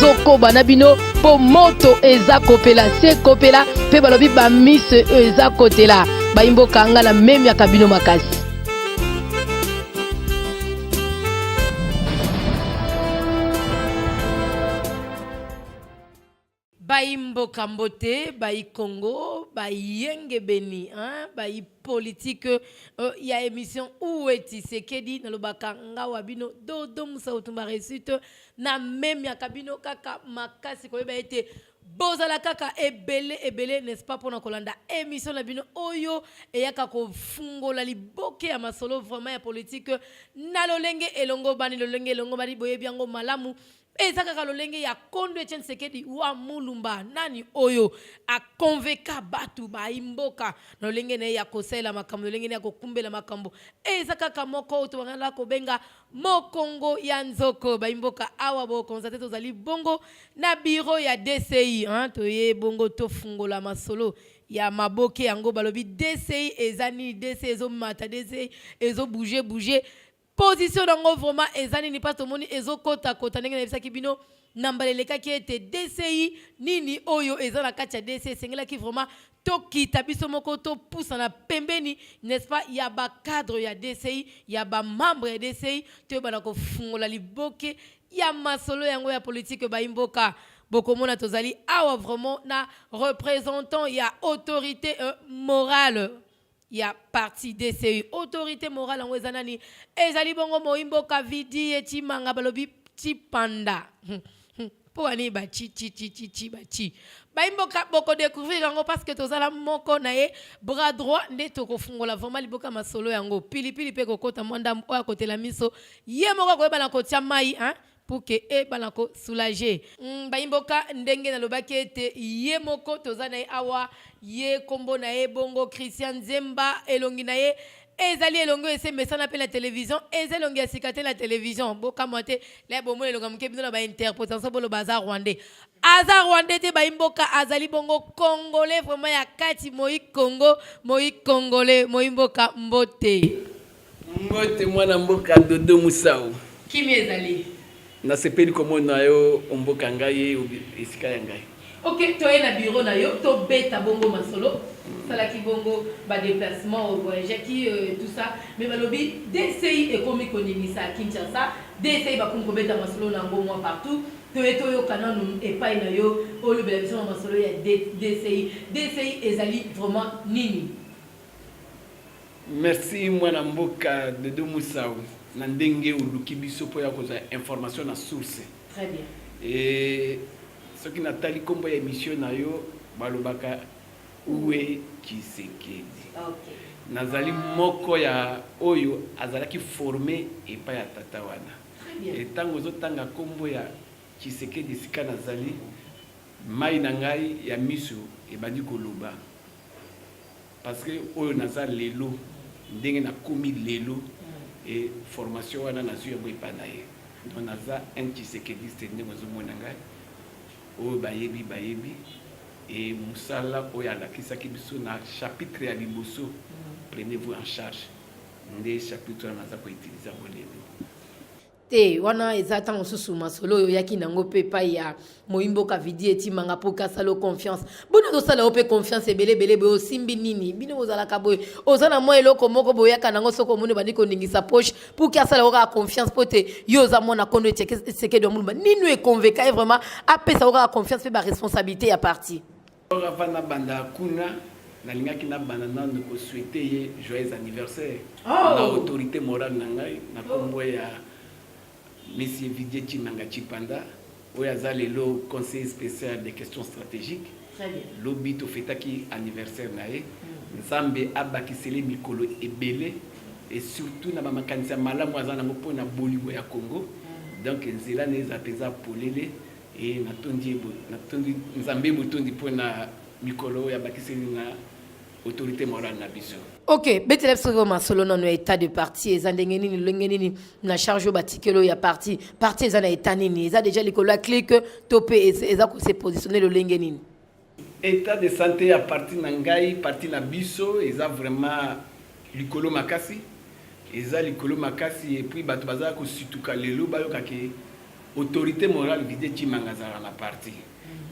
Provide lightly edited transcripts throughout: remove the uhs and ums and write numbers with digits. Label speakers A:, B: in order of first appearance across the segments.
A: ezokoba na bino po moto eza kopela se kopela pe balobi ba miss eza kotela bayimboka ngala meme ya kabino makasi. Baimbo Kambote, Baï Congo, Baï Yenge Beni, hein, Baï politique, il y a émission où est-il c'est qui dit dans le bakanga wabino dodo musa utumba réussite na même ya kabino kaka makasi ko ba été bozala kaka ebele n'est-ce pas pour na kolanda émission na bino oyo et yaka ko fungola liboke ya masolo vraiment ya politique na lolenge elongo bani lolenge elongo bani boye biango malamu. Et ça kaka lolenge ya kondo Etienne Sekedi wa mulumba nani oyo a convaincre batu ba imboka na lolenge ne ya kosela makambo lolenge ne ya kokumbela makambo et ça kaka moko to ngala ko benga mokongo ya nzoko ba imboka awa bo konzate to zali bongo na bureau ya DCI hein to ye bongo to fungola masolo ya maboke yango balobi DCI ezani DCI ezo mata DCI ezo bouger position d'ango vraiment ezani ni pas tout monde ezo kota ndenge na bisa kibino nambaleleka ki ete DCI nini oyo ezana kati ya DCI sengela ki vraiment toki tabiso moko to poussa na pembeni n'est-ce pas ya ba cadre ya DCI ya ba membre ya DCI to bana ko fungola liboke ya masolo yango ya politique ba imboka bokomona tozali awa vraiment na représentant ya autorité morale. Il y a parti DCI autorité morale en wezanani ezali bongo moimbo kavidi eti manga balobi ti panda pour ani ba chi baimbo ka boko découvrir yango parce que tozala moko na ye bras droit nde to kofungola vraiment liboka masolo yango pilipili pe kokota mwanda oya côté la miso ye moko ko bana ko tia mai hein pour que e banako soulager baimboka ndenge na lobaki ete ye moko tozana ye awa ye kombo na ye bongo Christian Zemba elongi na ye ezali elongo ese mesana pe la télévision ezalongi asikate la télévision boka mote la bomo elonga mukebino na ba interprétation bolo bazar rwandais te baimboka azali bongo congolais vraiment ya kati moi congolais moimboka mbote
B: mwana mboka dodo musao
A: kimi ezali
B: na sepeli komona yo omboka ngai esika ya ngai.
A: OK, to na bureau na yo to beta bongo masolo sala ki bongo ba déplacement au voyage qui tout ça mais balobi DCI et comme konimisa Kinshasa DCI ba kunko beta masolo na ngomwa partout to yo kana no epai na yo o le belation masolo ya DCI ezali vraiment nini.
B: Merci mwana mboka de Domusao na ndenge uluki biso po ya koza information na source.
A: Très bien.
B: Et ce qui natali kombo ya émission na yo balobaka uwe Tshisekedi.
A: OK.
B: Nazali moko ya oyo azalaki formé epa ya tata wana.
A: Très bien.
B: Et tango zo tanga kombo ya Tshisekedi sika nazali mai na ngai ya miso ebandi koloba. Parce que oyo nazali lelo ndenge na komi lelo et formation wana nazu ya boy panaye donc naza un Tshisekedi ndenge zo mona ngai oyo bayebi et musala oyo alakisaki biso na chapitre ya liboso prenez-vous en charge nde chapitre naza ko utiliser ngo lelo
A: te wana ezata mosusu masolo oyo yaki nango pe pa ya moimbo kavidi eti manga po kasalo confiance bona to sala ope confiance ebele boyo simbi nini bino ozala ka boy ozana mo eloko moko boyaka nango soko mone bandi ko ningisa poche pour kasala oka confiance pote yo za mona kondo eteke do mulba ninu e convaincre vraiment apesa oka confiance pe ba responsabilité ya parti
B: ora banda kuna nalingaki na banda nando ko souhaiter ye joyeux anniversaire
A: na
B: autorité morale na ngai na kombo ya Monsieur Vidier Chimanga Chipanda, où il y a le conseil spécial des questions stratégiques.
A: Très bien.
B: Lobby to fetaki anniversaire nae. Nzambe abakisele mikolo ebele et surtout na makanisa malamu azana ngopo na bolibo ya Congo. Donc nzela neza peza polele et natondi nzambe mutondi pona mikolo ya bakisele na autorité morale na biso.
A: OK, betelep soma solo no état de parti ezandenge nini lenge nini na charge batikelo ya parti ezana état nini eza déjà likolo ya clique topé eza ko se positionner le lenge nini
B: état de santé ya parti na ngai parti na biso eza vraiment likolo makasi et puis bato baza ko situka lelo bayoka ke autorité morale vidé Chimangazara na parti.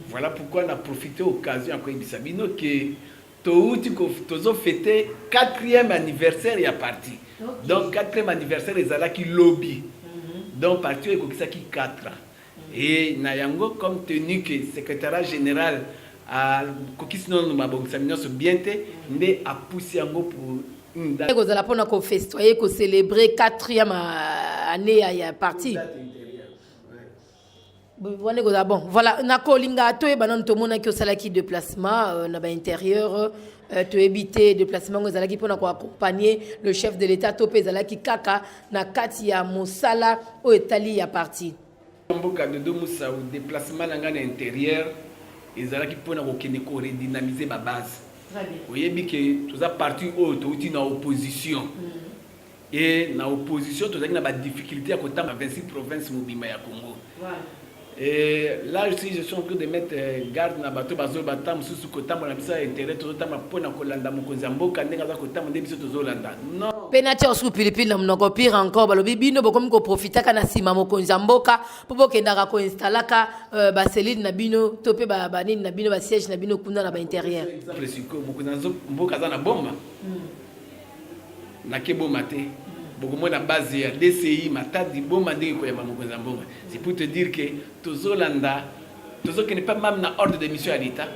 B: Voilà pourquoi on a profité de l'occasion à Bisabino que Tozo fêté 4e anniversaire et à parti. Okay. Donc 4e anniversaire ils allaient qui lobby. Donc parti est qui 4 ans. Et Nayango comme tenu que secrétaire général à Kokisnon Mabongsamino se bienté mais a poussé yango pour une date.
A: Vous allez pour festoyer que célébrer 4e année à parti. Bon, voilà, nako linga to e banan to mona ki osala ki déplacement na ba intérieur to éviter déplacement ngozala ki pona ko accompagner le chef de l'état to pezala ki kaka na kati ya mosala o etali ya parti.
B: Mboka de domusa ou déplacement na ngana intérieur ezala ki pona ko kene ko redynamiser ba base. Très bien. Oyebi ke toza parti o to uti na opposition. Et na opposition toza ki na ba difficulté à kota 26 provinces mobima ya Congo. Voilà. Et là aussi je suis en train de mettre garde na bateau bazo batam sous côté mon abisa intérêt tout temps pona kolanda mokonzi mboka ndenga za côté mon biso tozolanda non
A: penati osu pilipili na mnoko pire encore balobi bino bokomi ko profitaka na sima mokonzi mboka popo kendaka ko installaka ba cellule na bino topé ba banini na bino ba siège na bino kuna na ba intérieur
B: exemple siko mokonzi mboka za na bomba na kebo maté beaucoup na base ya DCI matadi bomba ndenge ko ya mokonzi mboka c'est pour te dire que tozolanda tozo qui n'est pas même na ordre de mission à l'état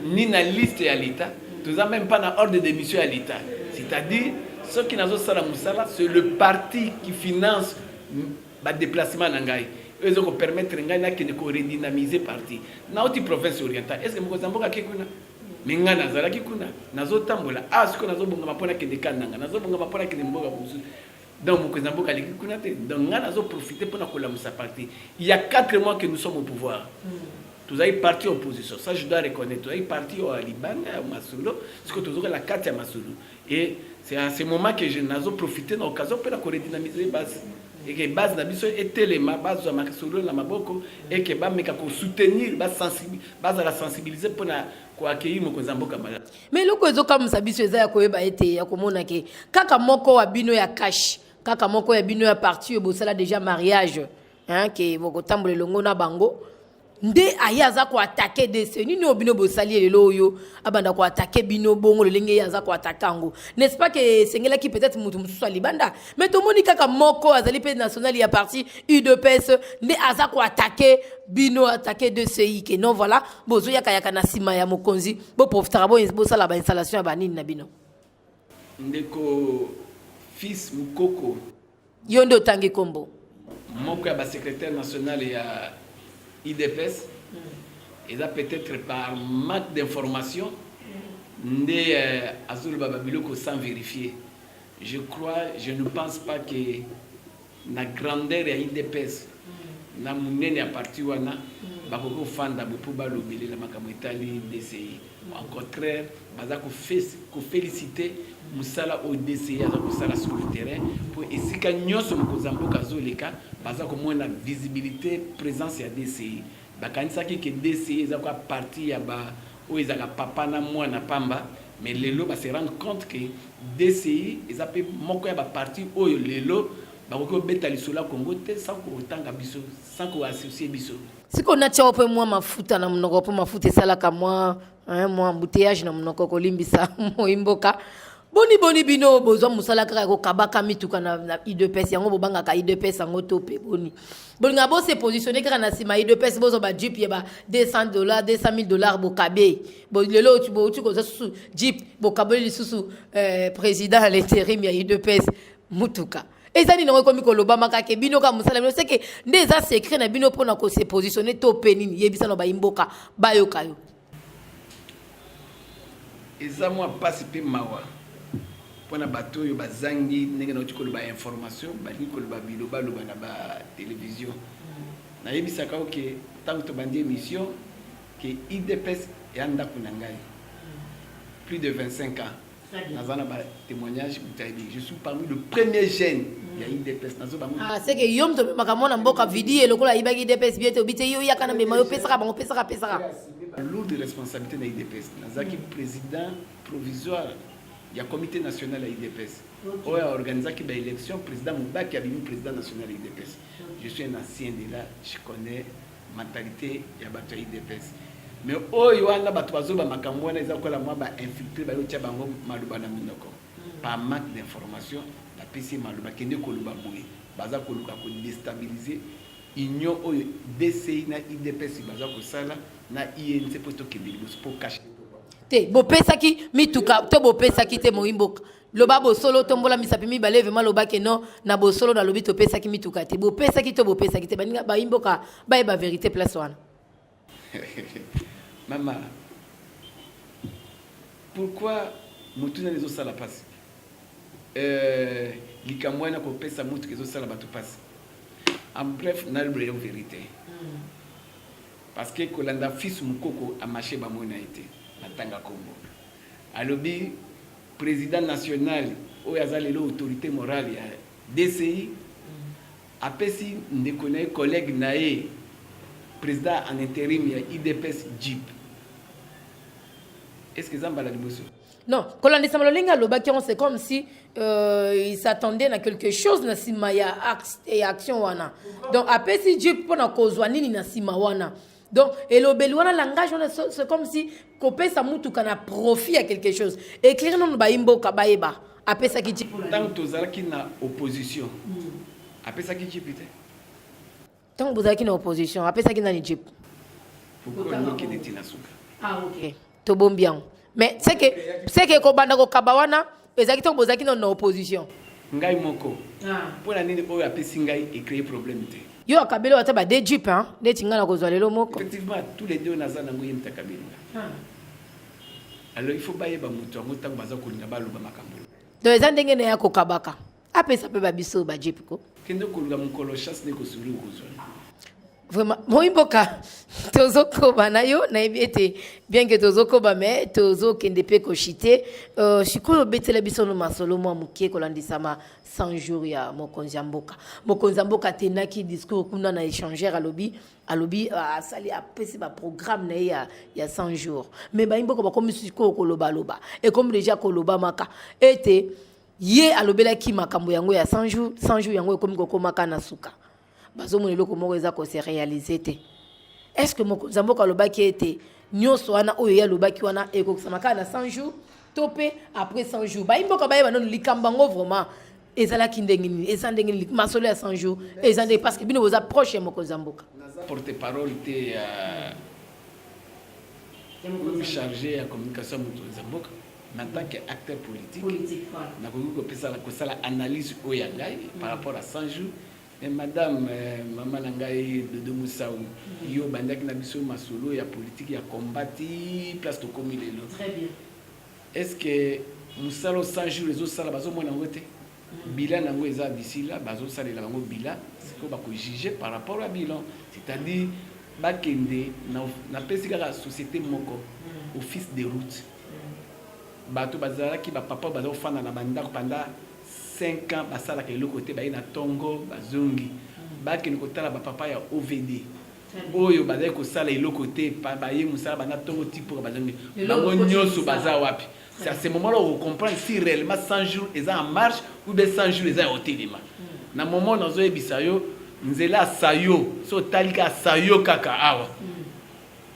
B: ni na liste à l'état toza même pas na ordre de mission à l'état c'est-à-dire ceux qui nazo sala musala c'est le parti qui finance ba déplacement na ngai eux ko permettre ngai na kene ko redynamiser parti na oti province orientale est-ce que mokonzi mboka kekuna minga nazala kikuna nazo tambola asko nazo bonga mapona kende kananga nazo bonga mapona kende mboka busu. Donc, on a profité pour la partie. Il y a 4 mois que nous sommes au pouvoir. Tous les partis opposition. Ça, je dois reconnaître. Tous les partis au Liban, au Masolo, parce que tous la carte à Masolo. Et c'est à ce moment que je n'ai profité de l'occasion pour redynamiser les bases. Et que les bases étaient les bases de Masolo, la Maboko, et que les soutenir, la sensibiliser pour accueillir mon Kozamboka.
A: Mais le Kozo comme ça, biso eza ya koyeba ete ya komona ke kaka moko wa bino ya cash. Kaka moko ya bino ya parti bo sala déjà mariage hein ke boko tambole longo na bango nde ayaza ko attaquer DC ni no bino bo sali lelo yo abanda ko attaquer bino bongo lenge yaza ko attaquer ngo n'est-ce pas que sengela ki peut-être mutu mususu libanda mais to moni kaka moko azali pe national ya parti UDPS nde aza ko attaquer bino attaquer DCI que non voilà bozo ya kaya kana sima ya mokonzi bo profitera bo sala ba installation ya banini na bino
B: ndeko fils Mukoko
A: yondo tangi kombo
B: moko ya secrétaire national ya IDPS et ça peut-être par manque d'information ndé azul babiloko sans vérifier je ne pense pas que na grandeur ya IDPS na munene ya parti wana bakoko fanda bo ba lobele la makambo itali DCI au contraire baza ko féliciter musala au DCI aza ko sala sur le terrain pour esika nyoso mokozamboka zoleka baza ko mona visibilité présence ya DCI bakanisa ki ke DCI eza ko parti ya ba o ezaka papa na mwana pamba mais lelo ba se rendre compte que DCI eza pe moko ya ba parti oyo lelo bakoko beta lisula Congo te sans ko tanga biso sans ko associer biso
A: siko na tia ope mwa mafuta na mnoko po mafuta salaka mwa mwa embouteillage na mnoko ko limbisa moimboka boni bino bozo musala kaka ko kabaka mituka na IDPS yango bobanga ka IDPS yango tope boni nga bo se positionner kaka na sima IDPS bozo ba jeep yeba $200 $200,000 bo kabe bo lelo tu ko susu jeep bo kabeli lisusu président à l'intérim ya IDPS mutuka ezali no komi ko lobama ka ke bino ka musala bino seke ndeza secret na bino pona ko se positionner tope nini yebisa no ba imboka bayoka yo
B: eza mwa pasi pe mawa pona bato yo bazangi ndenge na otiko ba information bali ko ba biloba loba na ba télévision na yebisa ka ke tant to bandi émission que IDPS et anda kunangai plus de 25 ans nazana ba témoignage je suis parmi le premier jeune ya IDPS nazo ba
A: c'est que yom to makamona mboka vidie lokola ibaki IDPS bieto bite yo yakana mema yo pesaka bango pesaka
B: lourde responsabilité na IDPS nazaki président provisoire il y a comité national à IDPS. On a organisé l'élection, président Moubaki a devenu président national à IDPS. Je suis un ancien de là, je connais la mentalité de IDPS. Mais oh, il y a des gens qui ont infiltré par manque d'information. La PC Malouba qui ne koluba boui, baza koluba ko déstabiliser union o DCI na IDPS baza ko sala na INC posto pour cacher.
A: Te bo pesa ki mituka to bo pesa ki te moimboka. Loba bo solo tombola misapi mi baleve ma loba ke non na bo solo na lobi to pesa ki mituka te bo pesa ki te baninga ba imboka ba ba vérité place wana.
B: Maman, pourquoi mutuna les osala passe? Likamwana ko pesa mutu kezo sala batu passe. En bref, na le vérité. Parce que kolanda fils mukoko a marché ba mona été matanga kombo. Alobi président national o yazali l'autorité morale ya DCI apesi ndekone collègue nae président en intérim ya IDPS JIP. Est-ce que Zamba la liboso?
A: Non, Kolandi Samalolinga Lobakion, c'est comme si il s'attendait à quelque chose na sima ya action wana. Donc après si Dieu pour na kozwani ni na sima wana. Donc et le belouana langage c'est comme si kopé sa mutu kana profit à quelque chose. Écrire non ba imbo ka baeba. Après ça qui dit
B: tant tozalaki na opposition. Après ça qui dit peut-être.
A: Tant vous avez qui na opposition, après ça qui na ni jip.
B: Pourquoi nous qui détient la souka?
A: Ah OK. To bon bien. Mais c'est que kobanda ko kabawana ezaki to bozaki na opposition.
B: Ngai moko. Pour la nini oyo apesi ngai et créer problème te.
A: Yo akabelo wata ba de jeep hein, de tinga na kozwa lelo moko.
B: Effectivement, tous les deux naza nango yemta kabelo. Alors il faut baye ba mutu ngota baza ko linga ba loba makambo.
A: Donc eza ndenge na ya kokabaka. Apesa pe ba biso ba jeep ko.
B: Kendo ko luga mukolo chasse ne ko suri ko zwa.
A: Vraiment, moimboka tozokoba na yo na ebiete bien que tozokoba mais tozokende pe kochite sikoyo betela biso no masolo mwa mukie kolandisama 100 jours ya mokonzi mboka tenaki discours kuna na échangeur alobi asali apesi ba programme na ya 100 jours mais ba imboka ba comme sikoyo koloba et comme déjà koloba maka ete ye alobela ki makambo yango ya 100 jours yango comme kokomaka na suka. Se réaliser est-ce que mon zamboka lobaki était nyonso wana oyo ya lobaki wana ekosamaka na 100 jours topé après 100 jours ba imboka ba yeba non likambango vraiment ezala kindengini ezandengini masolo ya 100 jours ezande parce que bino vous approche mon zamboka
B: porte-parole te chargé à communication mon zamboka en tant qu'acteur politique na ko pesa la kosala analyse oyangai par rapport à 100 jours. Et madame, maman Nangaï de Moussaou, yo bandak na biso masolo ya politique ya combati place to comme il est là.
A: Très bien.
B: Est-ce que Moussalo 100 jours les autres sala bazo mona ngote? Bilan nango eza d'ici là bazo sala la bango bilan, c'est ko ba ko juger par rapport à bilan, c'est-à-dire ba kende na pesika la société moko office de route. Bato bazala ki ba papa bazo fana na bandako pendant 5 ans basala ke le côté baina tongo bazongi baki ni kotala ba papa ya OVD oyo bazai ko sala le côté pa baye musala bana tongo tipo bazongi bango nyoso baza wapi c'est à ce moment là on comprend si réellement 100 jours est en marche ou bien 100 jours est en hôtelima na moment nazo ebisa yo nzela sayo so talika sayo kaka awa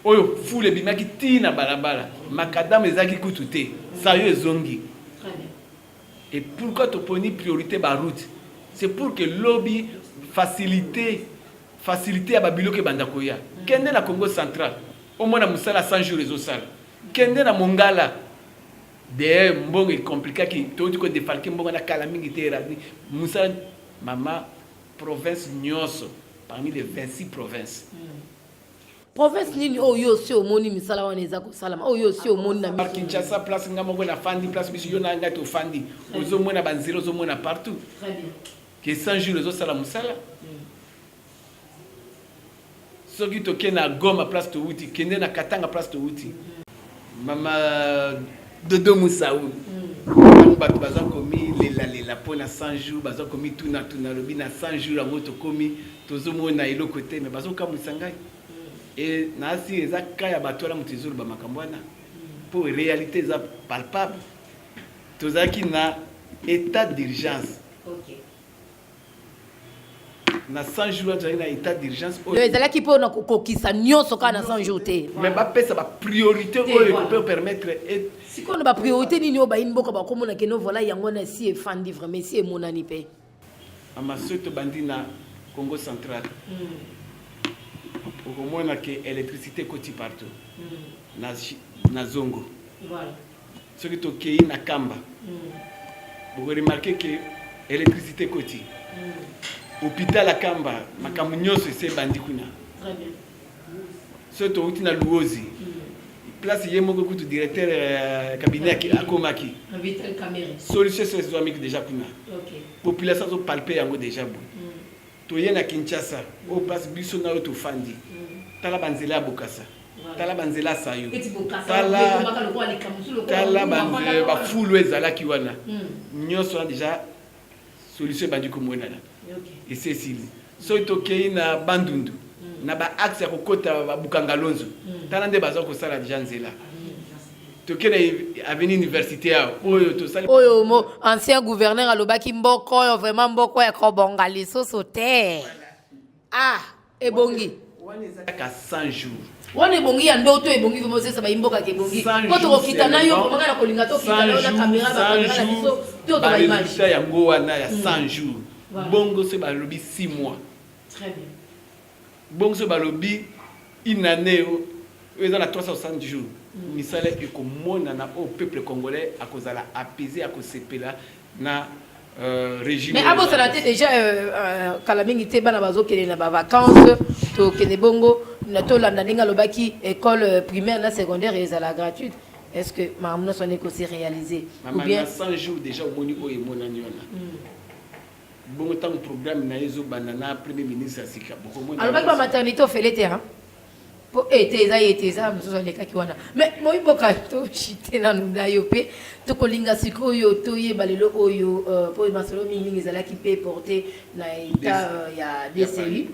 B: oyo fule bimaki tina balabala makadam ezaki kutute sayo ezongi. Et pourquoi tu poses une priorité à la route? C'est pour que lobby faciliter à Babilo que Bandakoya. Kende na Congo central. Au moins na Moussala 100 jours les osal. Kende na Mongala. Des mbongo est compliqué qui tout du côté défalqué mbongo na Kalamingi terani. Moussala maman province Nyonso parmi les 26 provinces.
A: Province nini oyo si omoni misala wana eza ko salama oyo si omoni na
B: Kinshasa place ngamongo na fandi place biso yo na ngato fandi ozo mona banziro ozo mona partout.
A: Très bien.
B: Que 100 jours les osala musala. Soki to kena Goma place to wuti kende na Katanga place to wuti. Mama Dodo Moussaou. Bato baza komi lela pona 100 jours baza komi tuna lobi na 100 jours amoto komi tozo mona elo côté mais bazo kamusangai. Et nasi ezaka ya bato la mutizuru ba makambwana pour réalité za palpable tozalaki na état d'urgence.
A: OK.
B: Na 100 jours tozalaki na état d'urgence.
A: Ezalaki mpo na kokokisa nyonso kaka na 100 jours te.
B: Mais bapesa ba priorité oyo peut permettre
A: sikoyo ba priorité nini oyo bayini mboka bakomona keno voilà yango na si efandi vraiment si emonani mpe.
B: Amasoto bandi na Congo central. Okomona ke électricité koti partout. Na zongo.
A: Voilà.
B: Ce qui tokei na kamba. Vous remarquez que électricité koti. Hôpital à kamba, makambo nyonso c'est bandi kuna.
A: Très bien.
B: Ce to uti na Luozi. Place yemoko kutu directeur cabinet à Komaki.
A: Vital Caméré.
B: Solution c'est déjà kuna.
A: OK.
B: Population so palper yango déjà bon. Toye na Kinshasa, au place biso na to fandi. Tala banzela ya Bokassa. Tala banzela sayo. Tala banzela ba fulu ezalaki wana. Nyonso déjà solution bandi komona na. Et Cécile. So tokei na Bandundu. Na ba axe ya kokota ba Bukangalonzo. Tala nde baza ko sala déjà nzela. Tokei na avenue universitaire oyo to sala.
A: Oyo mo ancien gouverneur alobaki mboko oyo vraiment mboko ya kobonga lisoso te. Ah, ebongi.
B: Wana ezaka 100 jours.
A: Wana ebongi ya ndoto ebongi vraiment c'est ça ba imboka ke ebongi. Ko to kokita na yo komanga na kolinga to kita na caméra ba kamera biso to to ba image.
B: Ba yango wana ya 100 jours. Bongo se balobi 6 mois.
A: Très bien.
B: Bongo se balobi une année ils ont 360 jours. Misala ekomona na au peuple congolais à cause de la apaiser à cause sepela na régime.
A: Mais abo ça déjà kalamingi te bana bazo kele na ba vacances to kene bongo na to landa ninga lobaki école primaire na secondaire ezala gratuite. Est-ce que mamno son école réalisé
B: ou bien 100 jours déjà au moni o emonani wana. Bon temps programme na ezo banana premier ministre Sika bokomona.
A: Alors ba maternité ofele te hein. Po ete za mzozo lekaki wana. Mais moi boka to chite na nunda yo pe to kolinga sikoyo to yeba lelo oyo po masolo mingi ezalaki pe porter na état ya DCI.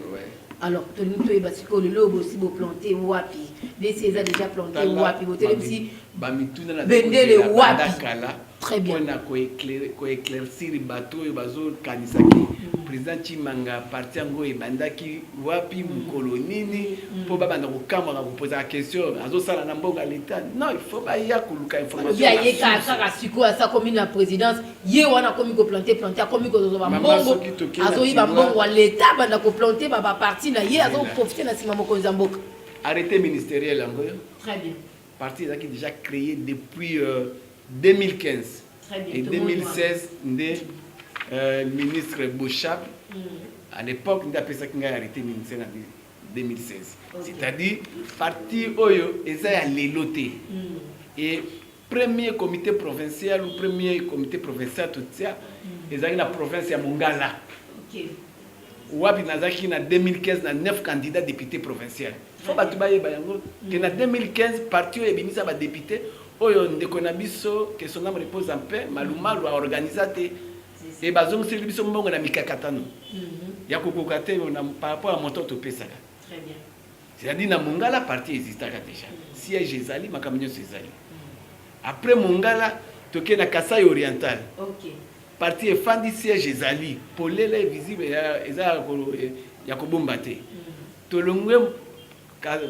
A: Alors to nito yeba sikoyo lelo bosi bo planter wapi. DCI a déjà planté wapi botelem si
B: ba mituna na
A: bendele wapi.
B: Très bien. On a éclaircir les bateaux et bazo kanisaki. Président Chimanga parti ngo e bandaki wapi mukolonini po baba na kokamba na poser la question azo sala na mbonga l'état. Non, il faut ba ya kuluka information.
A: Ya ye ka saka siko asa komi na présidence, ye wana komi ko planter komi ko zo ba mbongo. Azo yi ba mbongo wa l'état banda ko planter ba parti na ye azo profiter na sima moko nzamboka.
B: Arrêté ministériel ngoyo.
A: Très bien.
B: Parti qui déjà créé depuis 2015.
A: Très bien.
B: Et 2016, ministre Bochab, à l'époque, il a arrêté le ministère en 2016. Okay. C'est-à-dire, parti Oyo, ils ont l'éloté. Et premier comité provincial ou premier comité provincial, tout ça, ils ont la province de Mongala. Okay. Ouabi Nazaki, en 2015, il y a 9 candidats députés provinciaux. Il faut que en 2015, parti Oyo, il y a député. Oyo ndekonabiso que son âme repose en paix malumalu a organisé et bazong c'est biso mbongo na mikakatano ya kokokate na par rapport à montant to pesaka. Très bien. C'est-à-dire na Mongala parti existaka déjà. Siège ezali makamnyo ezali. Après Mongala toke na Kasai oriental. OK. Parti efandi siège ezali polele visible ya kobombate. Tolongwe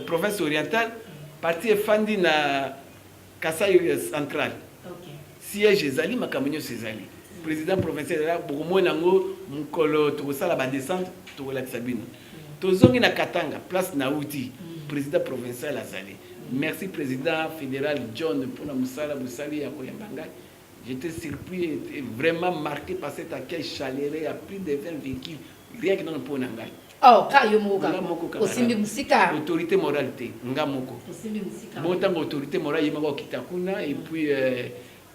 B: province orientale parti efandi na Kasai central. Okay. Siège ezali makamunyo sezali. Président provincial là bokomo nango mukolo to sala ba descente to la Sabine. Tozongi na Katanga place na uti. Président provincial azali. Merci président fédéral John pour la musala busali ya koyambanga. J'étais surpris et vraiment marqué par cet accueil chaleureux à plus de 20 véhicules rien que dans le pont nangai.
A: Oh, kayo moka. Osimbi musika.
B: Autorité morale te, nga moko.
A: Osimbi musika.
B: Bon tant autorité morale yema ko kitakuna et puis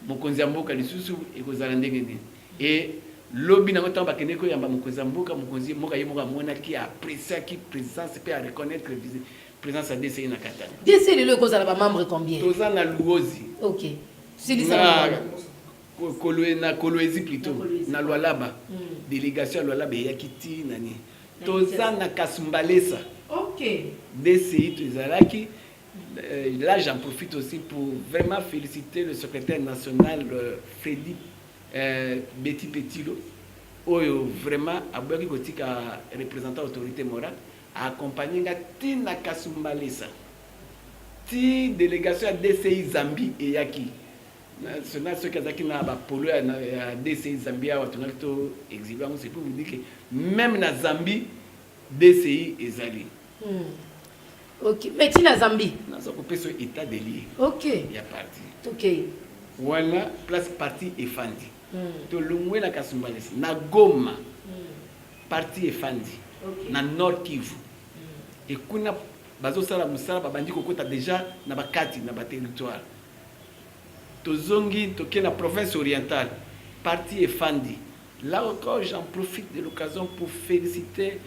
B: mokonzi mboka lisusu ekozala ndenge ndenge. Et lobby na ngota bakene ko yamba mokonzi mboka moka yemoka mona ki apprécier ki présence peut reconnaître présence à DCI na Katanga.
A: DCI le kozala ba membre combien?
B: Toza na Luozi.
A: OK. C'est ça.
B: Kolwezi plutôt na Lualaba. Délégation Lualaba yakiti nani. Toza na Kasumbalesa.
A: OK.
B: DCI tozalaki Là, j'en profite aussi pour vraiment féliciter le secrétaire national Freddy Betty Petilo, où vraiment, à Boki représentant l'autorité morale, a accompagné Tina Kasumbalesa, ti délégation à DCI Zambie et Yaki. Ce qui a polo à DCI Zambie, c'est pour vous dire que même dans Zambie, DCI est allé.
A: Ok, mais tu es Zambie.
B: Dans ce état de lié.
A: Ok.
B: Il y a parti.
A: Ok.
B: Voilà, place parti et Fandi. To lungwe na Kasumbalesa. Na Goma, parti et Fandi. Na Nord Kivu. Et kuna bazo sala musala babandi kokota déjà na bakati na ba territoire. To zongi to na province orientale, parti et Fandi. Là encore, j'en profite de l'occasion pour féliciter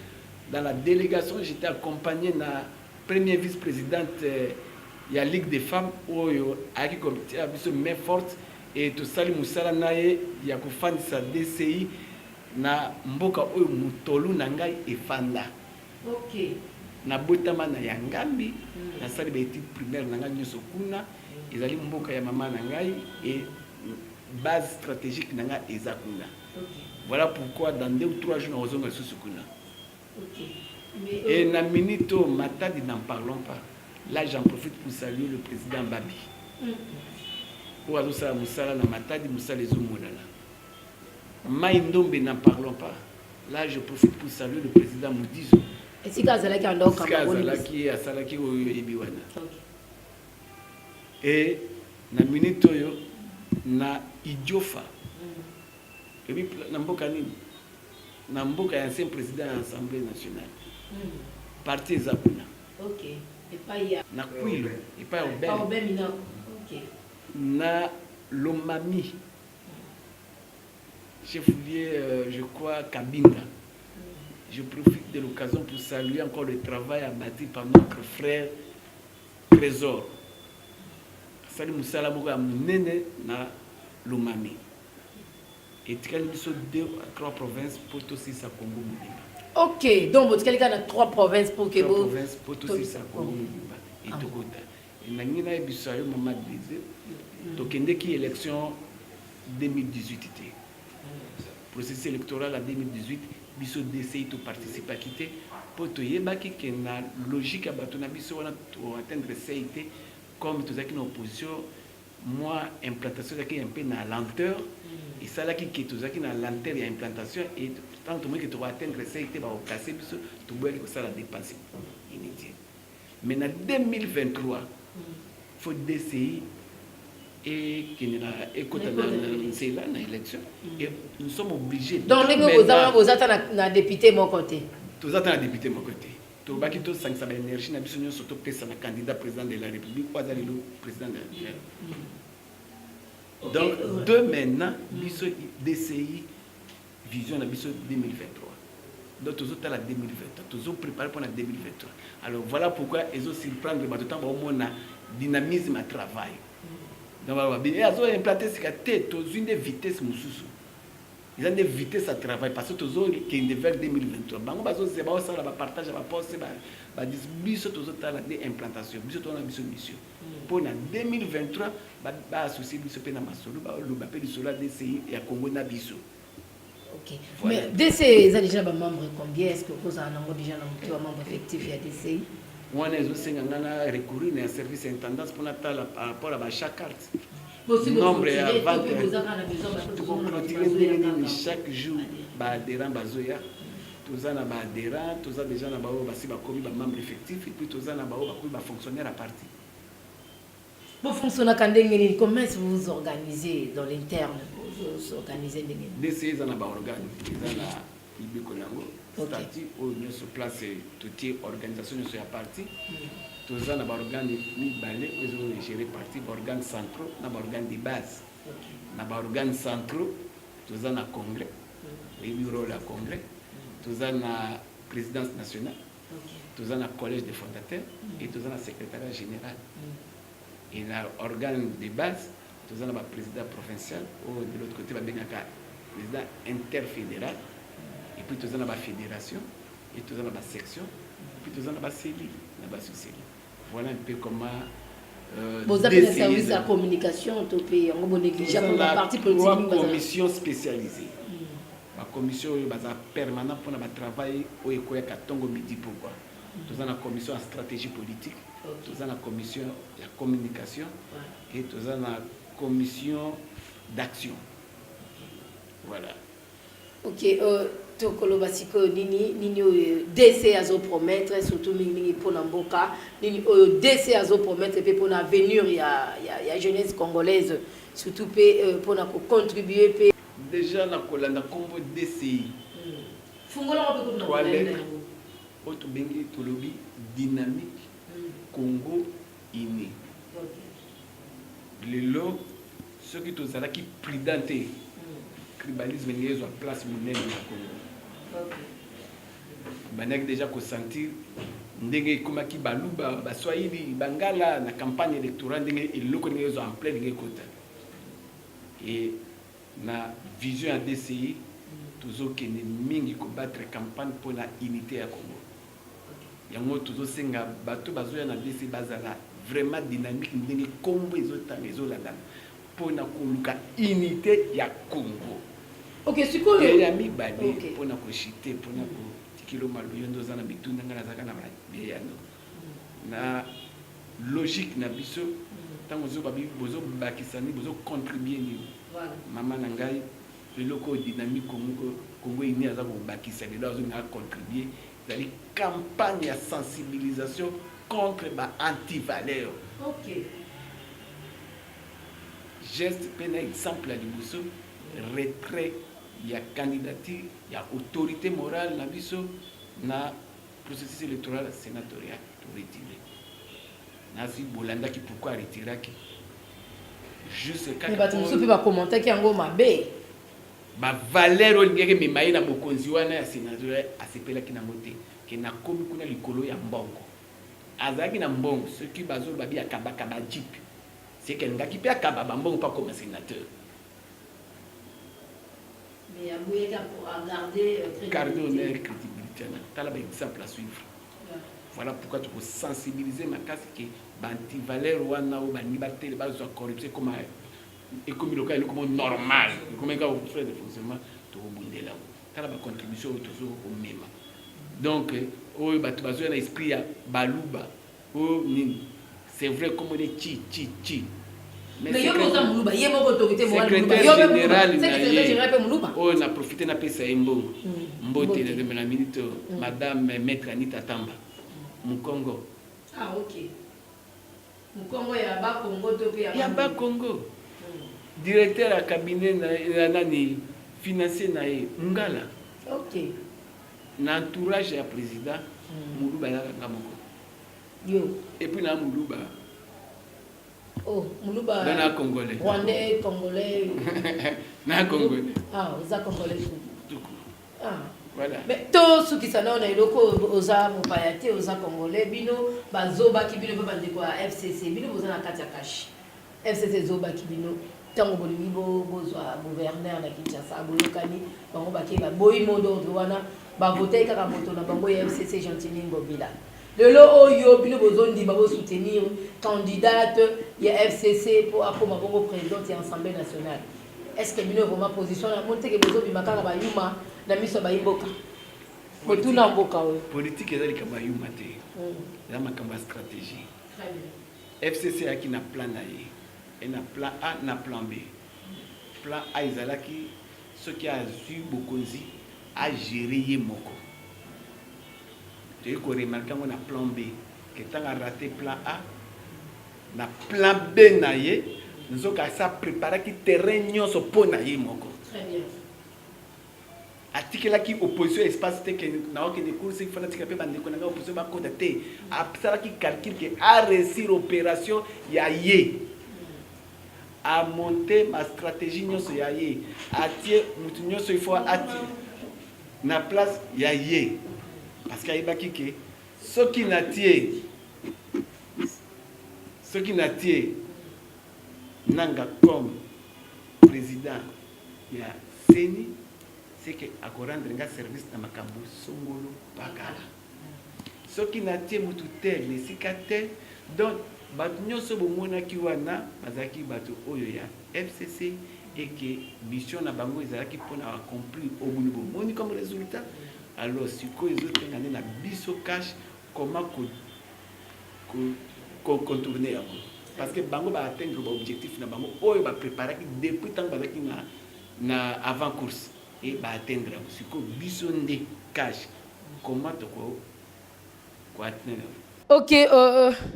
B: dans la délégation, j'étais accompagné de la première vice-présidente de la Ligue des femmes, où il y a une main forte, et tout ça, il y a sa DCI, na mboka oyo mutolu nangai e fanda.
A: Ok.
B: Na botama na yangambi, na sali ba étude primaire nangai nyoso kuna, ezali mboka ya mama nangai et base stratégique nangai ezakuna. Voilà pourquoi dans 2 ou 3 jours nous avons reçu ce kuna. Et na minito Matadi n'en parlons pas. Là j'en profite pour saluer le président Babi. Pour aller ça Moussala na Matadi Moussala les Omonala. Maïndombe n'en parlons pas. Là je profite pour saluer le président Moudizo.
A: Et si Kazalaki en donc
B: Kazalaki a Salaki au Ebiwana. Et na minito yo na Idiofa. Et puis Namboka nini? Namboka est ancien président de l'Assemblée nationale. Parti Zakuna.
A: Ok. Et pas hier.
B: Na Kouilo. Et pas au
A: Pas au Bémina. Ok.
B: Na Lomami. Chef-lieu, je crois, Kabinda. Je profite de l'occasion pour saluer encore le travail abattu par notre frère Trésor. Salut Moussala Moga Mounene na Lomami. Et tu as 2 à 3 provinces pour tout ça Congo Moulimba.
A: Ok, donc vous avez 3 provinces pour que vous...
B: 3 provinces pour tout ça Congo Moulimba. Et Togota. Et maintenant, il y a eu Maman Blézé. Donc, il y a eu élection 2018. Processus électoral en 2018, il y a eu de participer à quitter. Pour que y ait une logique à atteindre CIT, comme tout ça qui est en opposition, moi, implantation est un peu dans la lenteur. Et ça, là, qui est tout ça qui est dans la lenteur et l'implantation, et tant que tu vas atteindre ça, tu vas casser, tu vas ça la dépasser. Mais en 2023, il faut DCI et c'est là, dans l'élection. Et nous sommes obligés.
A: Donc, vous êtes un député de mon côté.
B: Vous êtes un député de mon côté. Tu vas quitter 500 énergie, nous sommes surtout un candidat président de la République, ou le président de la République. Donc, de maintenant, DCI, vision de 2023. Donc, nous sommes à 2023. Nous sommes préparés pour la 2023. Alors, voilà pourquoi ils ont surprendre le temps pour un dynamisme à travail. Donc, ils ont implanté ce qu'ils ont une vitesse. Ils ont des vitesses à travail parce que nous avons vers 2023. Ils ont partage à poste, ils ont des implantations, ils ont des missions. Pour 2023, ils associer à Masolo, ils ont DCI et à Congo Nabiso.
A: Ok. Mais DCI, ils ont déjà des membres combien? Est-ce que vous avez déjà un membre effectif à DCI?
B: Moi, je suis recourir à un service intendance pour rapport à chaque carte. Nombre et avant de chaque jour, adhérents bazoya, tous en adhérents, tous déjà membres effectifs et puis tous en fonctionnaires à partie.
A: Vous fonctionnez comment est-ce que vous vous organisez dans l'interne? Vous organisez
B: DCI en a organe, ils en a statut où nous sommes placés toutes les organisations sont à partie. Tous les organes balais, ils ont géré partie organes centraux, des organes de base. Des organes centraux, tous les congrès, les bureaux de congrès, tous les présidence nationale, tous les collège des fondateurs et tous les secrétariat général. Et l'organe de base, tous les président provincial, ou de l'autre côté, le président interfédéral. Et puis tous en a la fédération, et tous en a la section, et puis tous en a la cellule, la sous-cellule. Voilà un peu comment
A: vous avez un service de communication, tu peux négligeable la partie politique.
B: Une commission spécialisée. La commission permanente pour le travail au Ekoya Katongo Midi pourquoi. Nous avons la commission en stratégie politique, nous avons la commission de communication et nous avons la commission d'action. Voilà. Ok,
A: tokolo basiko nini DC azo promettre surtout nini pour Namboka nini DC azo promettre pe pour l'avenir ya jeunesse congolaise surtout pe pour na contribuer pe
B: déjà na kolanda kombo DCI
A: fungola ko ko
B: 3 lettres auto bengi tolobi dynamique Congo uni lelo ceux qui tozala qui prudente tribalisme n'est pas place monnaie na Congo banek déjà ko sentir ndenge komaki baluba baswahili bangala na campagne électorale ndenge eloko ndenge en plein ndenge kota et na vision ya DCI tozokende mingi kobattre campagne pour la unité ya Congo yango tozosenga bato bazoya na DCI bazala vraiment dynamique ndenge kombo ezotanga ezolandana mpona koluka unité ya Congo.
A: Ok, c'est quoi
B: le yami badi mpona koshite mpona kotikilo maluyo ndoza na bitunda nga nazaka na bayano na logique na biso ntango bozobakisani bozocontribue nini mama na ngai eloko dynamique Congo ini aza kobakisa lelo azonga contribuer ezali campagne ya sensibilisation contre ba anti-valeur.
A: Ok.
B: Geste mpe na exemple ya liboso retrait ya candidature ya autorité morale na biso na processus électoral sénatorial to retirer nasi bolandaki pourquoi retiraki juste
A: mais bato mosusu mpe bakommentaki yango mabe
B: bavaleur oyo lingeki memaye na bokonzi wana ya sénatorial asepelaki nango te ke nakomi kuna likolo ya mbongo azalaki na mbongo soki bazolobabi akabaka bajipe seke alingaki mpe akaba bambongo mpa koma sénateur.
A: Mais il y a pour garder
B: crédibilité. Tala ba exemple à suivre. Voilà pourquoi tu peux sensibiliser ma casse que banti valeur wana ou bani batte les bases de corruption comme et comme local comme normal comme un gars au frais de fonctionnement to bundela. Tala ba contribution toujours au même. Donc oh ba tu bazo na esprit ya baluba oh nini c'est vrai comme on est chi
A: mais il y a beaucoup de il y a beaucoup d'autorités morales.
B: Secrétaire général
A: on
B: a profité na pesa imbo mbote de la minute madame maître Anita Tamba Mukongo.
A: Ah ok. Mukongo ya ba Congo to pe
B: ya ba Congo. Directeur à cabinet na nani financier na Ngala.
A: Ok.
B: Na entourage ya président Muluba ya ngamoko.
A: Yo.
B: Et puis na Muluba.
A: Oh, Muluba.
B: Dans la Congolais.
A: Rwandais, Congolais.
B: Na Congolais.
A: Ah, aux Congolais. Ah.
B: Voilà.
A: Mais tous ceux qui sont là, on a eu aux Mopayate, aux Congolais, bino, bazoba qui bino bande quoi FCC, bino vous en a Katiakash. FCC zoba qui bino. Tango bolibo bozwa gouverneur na Kinshasa bolokani bango bakeba boyi modo wana ba voter kaka moto na bango ya FCC Gentili Ngobila. Lelo oyo bino bozondi ba soutenir candidate ya FCC pour akoma bongo présidente ya Assemblée nationale. Est-ce que bino vraiment position na monte ke bozo bimakaka ba yuma na miso ba imboka? Botuna mboka oyo.
B: Politique ezali kama yuma te. Ya makamba stratégie.
A: Très bien.
B: FCC aki na plan na ye. Et na plan A na plan B. Plan A ezalaki ce qui a su bokonzi a géré ye moko. Tu as remarqué na plan B que tant a raté plan A na plan B na ye nous avons ça préparé qui terrain nyonso po na ye moko.
A: Très bien.
B: Article qui opposition espace te que na ok de course il faut article pe bande ko na opposition ba ko te a ça qui calcule que a réussir opération ya ye à monter ma stratégie nyonso ya ye atie mutu nyonso il faut atie na place ya ye parce qu'il y a baki ke ce qui n'attire nanga comme président ya Seni c'est que à rendre un service na makambo songolo bakala ce qui n'attire mutu tel les sikate Donc bato nyonso bomonaki wana bazalaki bato oyo ya FCC et que mission na bango ezalaki mpona accomplir obulu bomoni comme résultat. Alors sikoyo ezotenga nde na biso cash comment contourner yango parce que bango baatteindre baobjectif na bango oyo bapreparaki depuis ntango bazalaki na avant course et baatteindre yango sikoyo biso nde cash comment koatteindre yango.
A: Ok,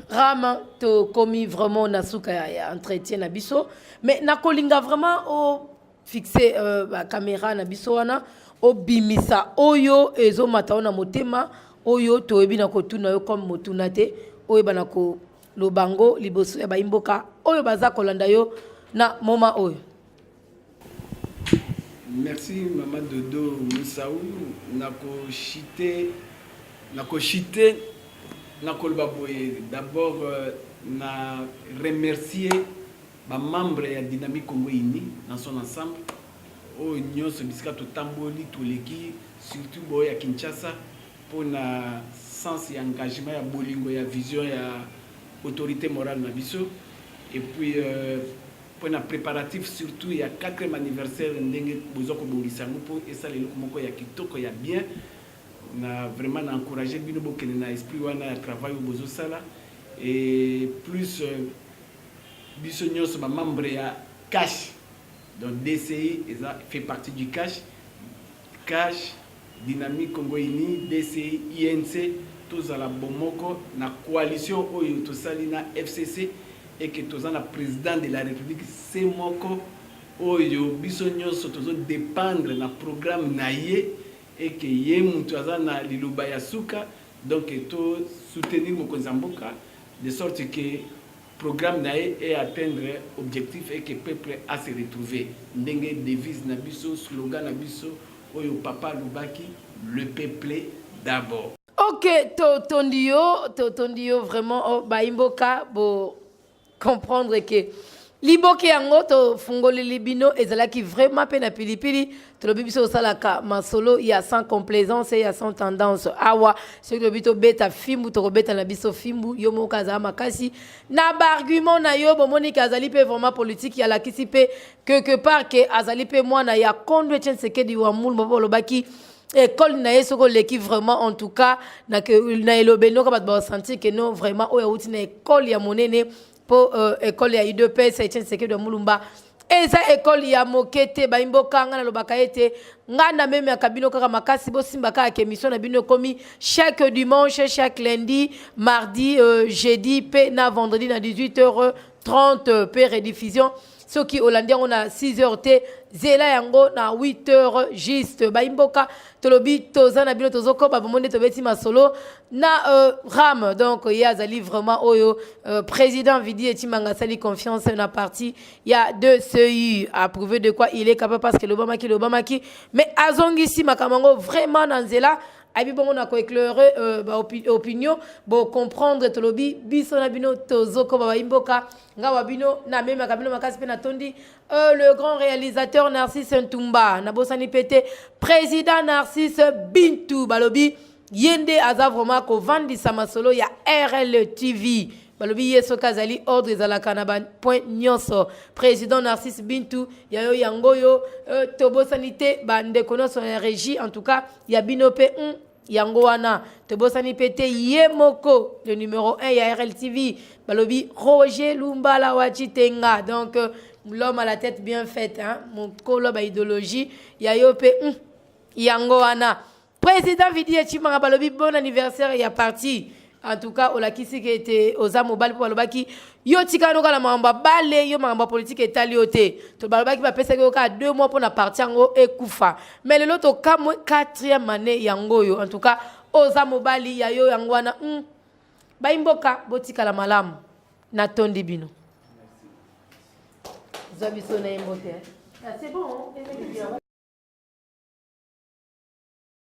A: Rama, to commis vraiment na suka ya entretien na biso, mais na kolinga vraiment o fixer la caméra na biso wana o bimisa oyo ezo mata na motema oyo to ebi na kotuna yo comme motuna te oyo bana ko lobango liboso ya baimboka oyo baza kolanda yo na moma oyo.
B: Merci maman Dodo Moussaou nako chité d'abord na remercier ma membre ya Dynamique Congo Uni dans son ensemble au nyonso bisika to tamboli to leki surtout boya Kinshasa pour na sens et engagement ya bolingo ya vision ya autorité morale na biso et puis pour na préparatif surtout ya 4e anniversaire ndenge bozoko bolisango pour esa lelo moko ya kitoko ya bien. Na vraiment encouragé bino bokene na esprit wana ya travail au bozo sala et plus biso nyonso ba membre ya cash donc DCI ça fait partie du cash Dynamique Congo Uni DCI INC tous à la bomoko na coalition oyo to salina FCC et que tous na président de la République c'est moko oyo biso nyonso tozo dépendre na programme na ye et que yé mutu azana liluba ya suka donc to soutenir mokonzi mboka de sorte que programme nae et atteindre objectif et que peuple a se retrouver ndenge devise na biso slogan na biso oyo papa lubaki le peuple d'abord.
A: Ok, tondio vraiment baimboka bo comprendre que liboke yango to fungoli libino ezalaki vraiment pe na pilipili to lobibiso salaka masolo ya sans complaisance et ya sans tendance awa ce que lobito beta fimbu to beta na biso fimbu yo moka za makasi na ba argument na yo bomoni kazali pe vraiment politique ya la kisi pe quelque part que azali pe mwana ya kondwe tchense di wa mulu bobo lobaki école na yeso ko leki vraiment en tout cas na que na elobeno ka ba sentir que non vraiment o ya uti na école ya monene pour école ya UDP c'est une séquelle de Mulumba et ça école ya mokete ba imboka ngana lobaka ete ngana même ya kabino kaka makasi bo simba ka ke mission na bino komi chaque dimanche chaque lundi mardi jeudi pe na vendredi na 18h30 pe rediffusion ce qui hollandais on a 6h t zela yango na 8h juste ba imboka tolobi tozana bino tozoko ba monde tobeti masolo na ram donc il y a zali vraiment oyo président Vidi Etimanga sali confiance na parti il y a deux CU à prouver de quoi il est capable parce que l'Obama qui mais azongi si makamango vraiment nanzela abi bongo na ko éclairer opinion bo comprendre tolobi biso na bino tozoko ba imboka ngawa bino na même kabino makasi pe na tondi le grand réalisateur Narcisse Ntumba na bosani pété président Narcisse Bintou balobi yende aza vraiment ko vandisa masolo ya RL TV balobi yeso kazali ordre ezalaka na point nyonso président Narcisse Bintou yayo yangoyo tobosani te bande konoso ya régie en tout cas ya binope yango wana tobosani pété yemoko le numéro 1 ya RL TV balobi Roger Lumbala Wachitenga donc l'homme à la tête bien faite hein mon kolo ba idéologie yayo pe yango wana président Vidi Etimanga balobi bon anniversaire ya parti en tout cas olakisi ke était aux amobal pour balobaki yo tikano kala mamba bale yo mamba politique etali ote to balobaki ba pesa ko ka 2 mois pour na parti yango ekufa mais le to kamo 4e année yango yo en tout cas aux amobali ya yo yango wana ba imboka botikala malamu na tondi bino zabiso na imbote c'est bon